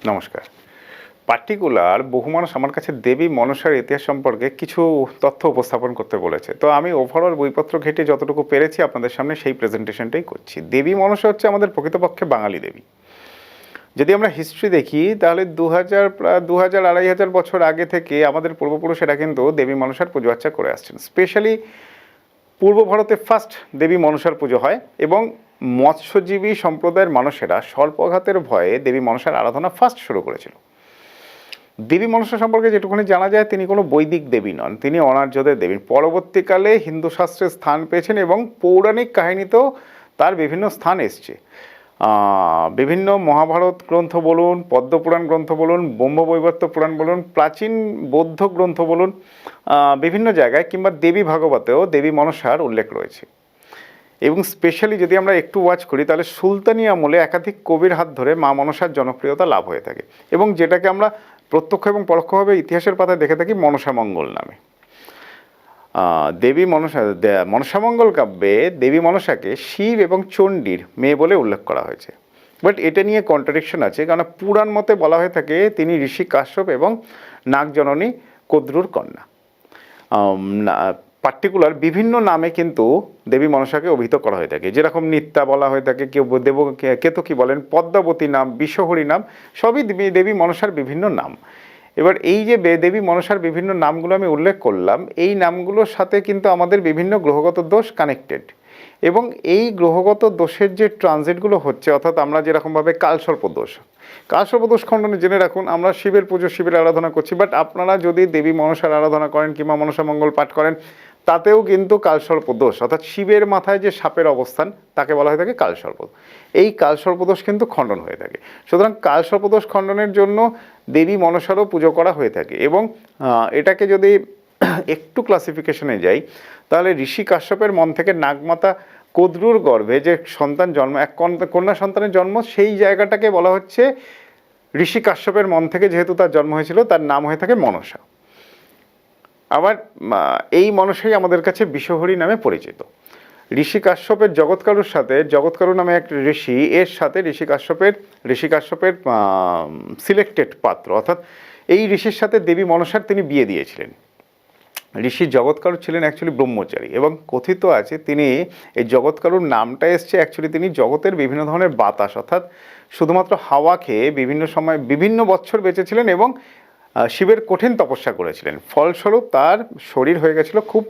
নমস্কার। পার্টিকুলার বহু মানুষ আমার কাছে দেবী মনসার ইতিহাস সম্পর্কে কিছু তথ্য উপস্থাপন করতে বলেছে। তো আমি ওভারঅল বইপত্র ঘেঁটে যতটুকু পেরেছি আপনাদের সামনে সেই প্রেজেন্টেশনটাই করছি। দেবী মনসা হচ্ছে আমাদের প্রকৃতপক্ষে বাঙালি দেবী। যদি আমরা হিস্ট্রি দেখি তাহলে ২,০০০ বছর আগে থেকে আমাদের পূর্বপুরুষেরা কিন্তু দেবী মনসার পুজো আর্চা করে আসছেন। স্পেশালি পূর্ব ভারতে ফার্স্ট দেবী মনসার পুজো হয় এবং মৎস্যজীবী সম্প্রদায়ের মানুষেরা সর্পঘাতের ভয়ে দেবী মনসার আরাধনা ফার্স্ট শুরু করেছিল। দেবী মনসা সম্পর্কে যেটুকুনি জানা যায় তিনি কোনো বৈদিক দেবী নন, তিনি অনার্যদের দেবী। পরবর্তীকালে হিন্দু শাস্ত্রে স্থান পেয়েছেন এবং পৌরাণিক কাহিনীতেও তার বিভিন্ন স্থান এসছে। বিভিন্ন মহাভারত গ্রন্থ বলুন, পদ্মপুরাণ গ্রন্থ বলুন, ব্রহ্মবৈবর্ত পুরাণ বলুন, প্রাচীন বৌদ্ধ গ্রন্থ বলুন, বিভিন্ন জায়গায় কিংবা দেবী ভাগবতেও দেবী মনসার উল্লেখ রয়েছে। এবং স্পেশালি যদি আমরা একটু ওয়াচ করি তাহলে সুলতানি আমলে একাধিক কবির হাত ধরে মা মনসার জনপ্রিয়তা লাভ হয়ে থাকে এবং যেটাকে আমরা প্রত্যক্ষ এবং পরোক্ষভাবে ইতিহাসের পাতায় দেখে থাকি মনসামঙ্গল নামে। দেবী মনসামঙ্গল কাব্যে দেবী মনসাকে শিব এবং চণ্ডীর মেয়ে বলে উল্লেখ করা হয়েছে। বাট এটা নিয়ে কন্ট্রাডিকশন আছে, কারণ পুরাণ মতে বলা হয়ে থাকে তিনি ঋষি কাশ্যপ এবং নাগজননী কদ্রুর কন্যা। পার্টিকুলার বিভিন্ন নামে কিন্তু দেবী মনসাকে অভিহিত করা হয়ে থাকে, যেরকম নিত্যা বলা হয়ে থাকে, কেউ কেতকী বলেন, পদ্মাবতী নাম, বিশ্বহরী নাম, সবই দেবী মনসার বিভিন্ন নাম। এবার এই যে দেবী মনসার বিভিন্ন নামগুলো আমি উল্লেখ করলাম, এই নামগুলোর সাথে কিন্তু আমাদের বিভিন্ন গ্রহগত দোষ কানেক্টেড এবং এই গ্রহগত দোষের যে ট্রানজিটগুলো হচ্ছে, অর্থাৎ আমরা যেরকমভাবে কালসর্প দোষ খণ্ডনে জেনে রাখুন, আমরা শিবের পুজো, শিবের আরাধনা করছি, বাট আপনারা যদি দেবী মনসার আরাধনা করেন কিংবা মনসামঙ্গল পাঠ করেন তাতেও কিন্তু কালসর্প দোষ, অর্থাৎ শিবের মাথায় যে সাপের অবস্থান তাকে বলা হয়ে থাকে কালসর্প। এই কালসর্প দোষ কিন্তু খণ্ডন হয়ে থাকে। সুতরাং কালসর্প দোষ খণ্ডনের জন্য দেবী মনসারও পুজো করা হয়ে থাকে এবং এটাকে যদি একটু ক্লাসিফিকেশনে যাই তাহলে ঋষি কাশ্যপের মন থেকে নাগমাতা কদ্রুর গর্ভে যে সন্তান জন্ম, এক কন্যা সন্তানের জন্ম, সেই জায়গাটাকে বলা হচ্ছে ঋষি কাশ্যপের মন থেকে যেহেতু তার জন্ম হয়েছিল তার নাম হয়ে থাকে মনসা। আবার এই মনসাই আমাদের কাছে বিশ্বহরী নামে পরিচিত। ঋষি কাশ্যপের জগৎকারু নামে এক ঋষি, এর সাথে ঋষি কাশ্যপের সিলেক্টেড পাত্র, অর্থাৎ এই ঋষির সাথে দেবী মনসার তিনি বিয়ে দিয়েছিলেন। ঋষি জগৎকারু ছিলেন অ্যাকচুয়ালি ব্রহ্মচারী এবং কথিত আছে তিনি এই জগৎকারুর নামটা এসছে অ্যাকচুয়ালি তিনি জগতের বিভিন্ন ধরনের বাতাস, অর্থাৎ শুধুমাত্র হাওয়া খেয়ে বিভিন্ন সময় বিভিন্ন বছর বেঁচেছিলেন এবং শিবের কঠিন তপস্যা করেছিলেন। ফলস্বরূপ তার শরীর হয়ে গেছিল খুব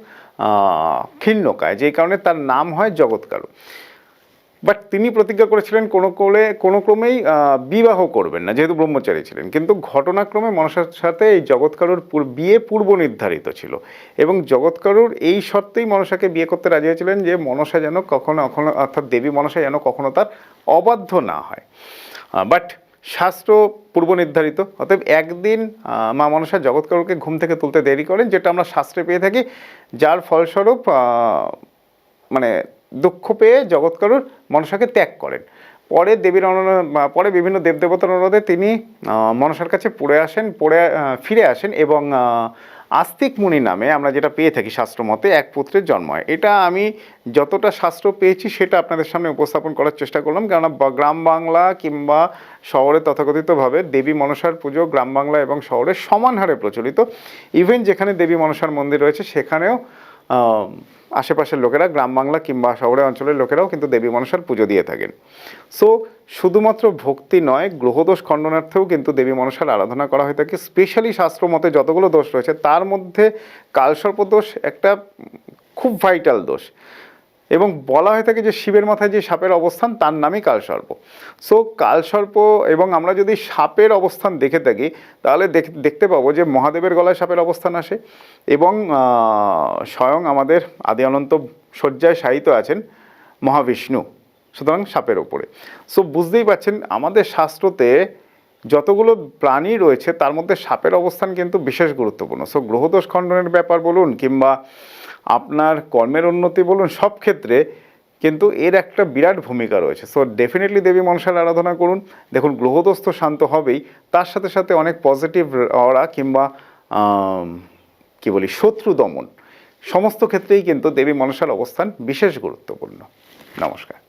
ক্ষীণকায়, যেই কারণে তার নাম হয় জগৎকারু। বাট তিনি প্রতিজ্ঞা করেছিলেন কোনো ক্রমেই বিবাহ করবেন না, যেহেতু ব্রহ্মচারী ছিলেন। কিন্তু ঘটনাক্রমে মনসার সাথে এই জগৎকারুর বিয়ে পূর্ব নির্ধারিত ছিল এবং জগৎকারুর এই শর্তেই মনসাকে বিয়ে করতে রাজি হয়েছিলেন যে মনসা যেন কখনো অর্থাৎ দেবী মনসা যেন কখনো তার অবাধ্য না হয়। বাট শাস্ত্র পূর্ব নির্ধারিত, অতএব একদিন মা মনসা জগৎকারুকে ঘুম থেকে তুলতে দেরি করেন, যেটা আমরা শাস্ত্রে পেয়ে থাকি, যার ফলস্বরূপ মানে দুঃখ পেয়ে জগৎকারুর মনসাকে ত্যাগ করেন। পরে বিভিন্ন দেবদেবতার অনুরোধে তিনি মনসার কাছে ফিরে আসেন এবং আস্তিক মুনি নামে আমরা যেটা পেয়ে থাকি শাস্ত্র মতে এক পুত্রের জন্ম হয়। এটা আমি যতটা শাস্ত্র পেয়েছি সেটা আপনাদের সামনে উপস্থাপন করার চেষ্টা করলাম, কেননা গ্রাম বাংলা কিংবা শহরে তথাকথিতভাবে দেবী মনসার পুজো গ্রাম বাংলা এবং শহরে সমান হারে প্রচলিত। ইভেন যেখানে দেবী মনসার মন্দির রয়েছে সেখানেও আশেপাশের লোকেরা, গ্রাম বাংলা কিংবা শহরের অঞ্চলের লোকেরাও কিন্তু দেবী মনসার পুজো দিয়ে থাকেন। সো শুধুমাত্র ভক্তি নয়, গ্রহদোষ খণ্ডনার্থেও কিন্তু দেবী মনসার আরাধনা করা হয়ে থাকে। স্পেশালি শাস্ত্র মতে যতগুলো দোষ রয়েছে তার মধ্যে কালসর্প দোষ একটা খুব ভাইটাল দোষ এবং বলা হয়ে থাকে যে শিবের মাথায় যে সাপের অবস্থান তার নামই কালসর্প। সো কালসর্প এবং আমরা যদি সাপের অবস্থান দেখে থাকি তাহলে দেখতে পাবো যে মহাদেবের গলায় সাপের অবস্থান আসে এবং স্বয়ং আমাদের আদি অনন্ত শয্যায় শায়িত আছেন মহাবিষ্ণু, সুতরাং সাপের ওপরে। সো বুঝতেই পারছেন আমাদের শাস্ত্রতে যতগুলো প্রাণী রয়েছে তার মধ্যে সাপের অবস্থান কিন্তু বিশেষ গুরুত্বপূর্ণ। সো গ্রহদোষ খণ্ডনের ব্যাপার বলুন কিংবা আপনার কর্মের উন্নতি বলুন, সব ক্ষেত্রে কিন্তু এর একটা বিরাট ভূমিকা রয়েছে। সো ডেফিনেটলি দেবী মনসার আরাধনা করুন। দেখুন গ্রহদোষ তো শান্ত হবেই, তার সাথে সাথে অনেক পজিটিভ অরা কিংবা শত্রু দমন সমস্ত ক্ষেত্রেই কিন্তু দেবী মনসার অবস্থান বিশেষ গুরুত্বপূর্ণ। নমস্কার।